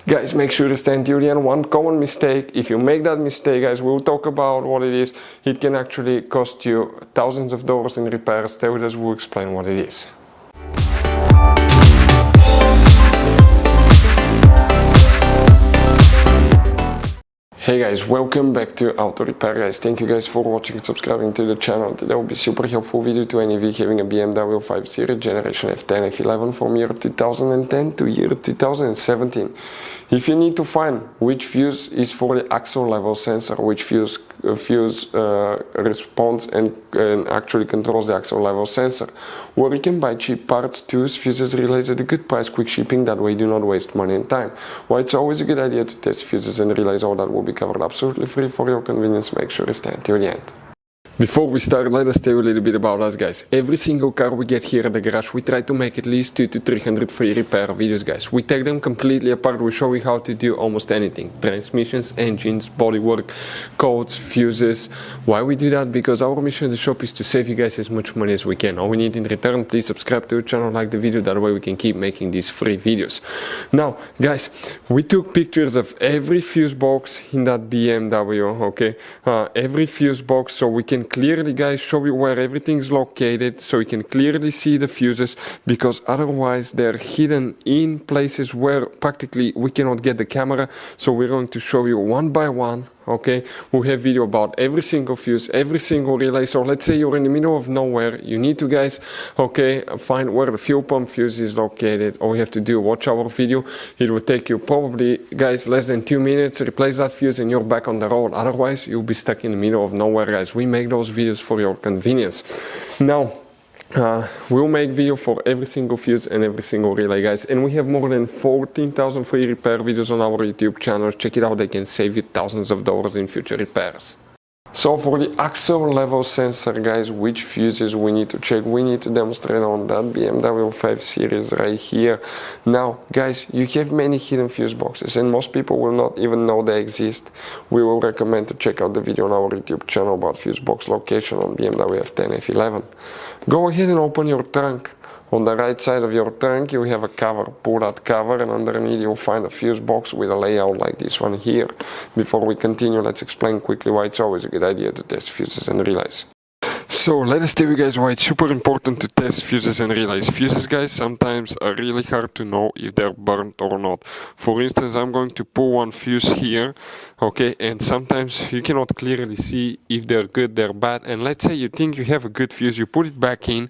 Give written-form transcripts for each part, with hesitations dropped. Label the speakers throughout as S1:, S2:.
S1: Guys, make sure to stay until the end. One common mistake, if you make that mistake, guys, we'll talk about what it is. It can actually cost you thousands of dollars in repairs. Stay with us, we'll explain what it is. Hey guys, welcome back to Auto Repair, guys. Thank you guys for watching and subscribing to the channel. Today will be super helpful video to any of you having a BMW 5 Series generation F10 F11 from year 2010 to year 2017. If you need to find which fuse is for the axle level sensor, which fuse responds and actually controls the axle level sensor, where you can buy cheap parts, tools, fuses, relays at a good price, quick shipping, that way you do not waste money and time. Why it's always a good idea to test fuses and relays, all that will be covered absolutely free for your convenience. Make sure you stay until the end. Before we start, let us tell you a little bit about us, guys. Every single car we get here at the garage, we try to make at least 200 to 300 free repair videos, guys. We take them completely apart. We show you how to do almost anything. Transmissions, engines, bodywork, codes, fuses. Why we do that? Because our mission in the shop is to save you guys as much money as we can. All we need in return, please subscribe to the channel, like the video, that way we can keep making these free videos. Now, guys, we took pictures of every fuse box in that BMW, okay? Every fuse box, so we can clearly, guys, show you where everything is located, so you can clearly see the fuses, because otherwise they're hidden in places where practically we cannot get the camera. So we're going to show you one by one. Okay, we have video about every single fuse, every single relay. So let's say you're in the middle of nowhere, you need to, guys, okay, find where the fuel pump fuse is located. All you have to do, watch our video. It will take you probably, guys, less than 2 minutes, replace that fuse and you're back on the road. Otherwise you'll be stuck in the middle of nowhere, guys. We make those videos for your convenience. Now, we'll make video for every single fuse and every single relay, guys, and we have more than 14,000 free repair videos on our YouTube channel. Check it out, they can save you thousands of dollars in future repairs. So for the axle level sensor, guys, which fuses we need to check, we need to demonstrate on that BMW 5 Series right here. Now, guys, you have many hidden fuse boxes and most people will not even know they exist. We will recommend to check out the video on our YouTube channel about fuse box location on BMW F10 F11. Go ahead and open your trunk. On the right side of your trunk you have a cover. Pull that cover and underneath you'll find a fuse box with a layout like this one here. Before we continue, let's explain quickly why it's always a good idea to test fuses and relays. So let us tell you guys why it's super important to test fuses and relays. Fuses, guys, sometimes are really hard to know if they're burnt or not. For instance, I'm going to pull one fuse here, okay, and sometimes you cannot clearly see if they're good, they're bad. And let's say you think you have a good fuse, you put it back in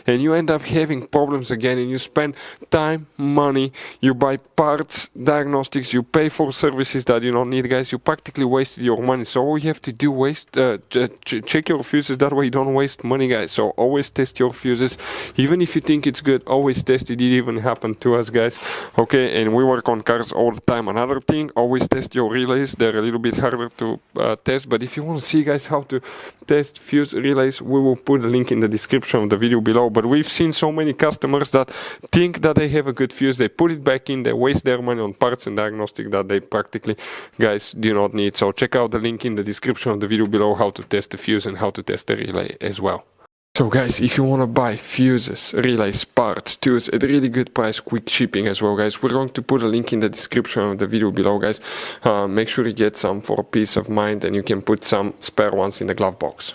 S1: and you end up having problems again, and you spend time, money, you buy parts, diagnostics, you pay for services that you don't need, guys. You practically wasted your money. So all you have to do, check your fuses, that way you don't waste money, guys. So always test your fuses, even if you think it's good. Always test it. It even happened to us, guys, okay, and we work on cars all the time. Another thing, always test your relays. They're a little bit harder to test, but if you want to see, guys, how to test fuse relays, we will put a link in the description of the video below. But we've seen so many customers that think that they have a good fuse, they put it back in, they waste their money on parts and diagnostic that they practically, guys, do not need. So check out the link in the description of the video below, how to test the fuse and how to test the relay as well. So guys, if you want to buy fuses, relays, parts, tools at a really good price, quick shipping as well, guys, we're going to put a link in the description of the video below, guys. Make sure you get some for peace of mind, and you can put some spare ones in the glove box.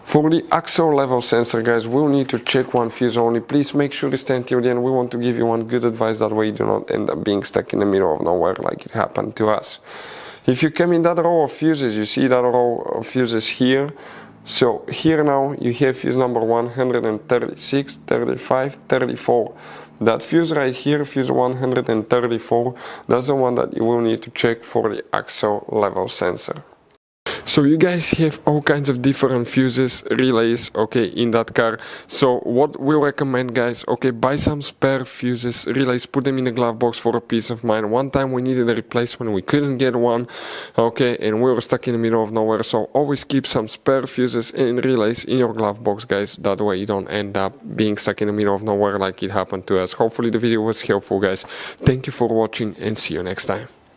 S1: For the axle level sensor, guys, we'll need to check one fuse only. Please make sure you stay until the end. We want to give you one good advice, that way you do not end up being stuck in the middle of nowhere like it happened to us. If you come in that row of fuses, you see that row of fuses here. So here now you have fuse number 136, 35, 34. That fuse right here, fuse 134, that's the one that you will need to check for the axle level sensor. So you guys have all kinds of different fuses, relays, okay, in that car. So what we recommend, guys, okay, buy some spare fuses, relays, put them in the glove box for a peace of mind. One time we needed a replacement, we couldn't get one, okay, and we were stuck in the middle of nowhere. So always keep some spare fuses and relays in your glove box, guys. That way you don't end up being stuck in the middle of nowhere like it happened to us. Hopefully the video was helpful, guys. Thank you for watching and see you next time.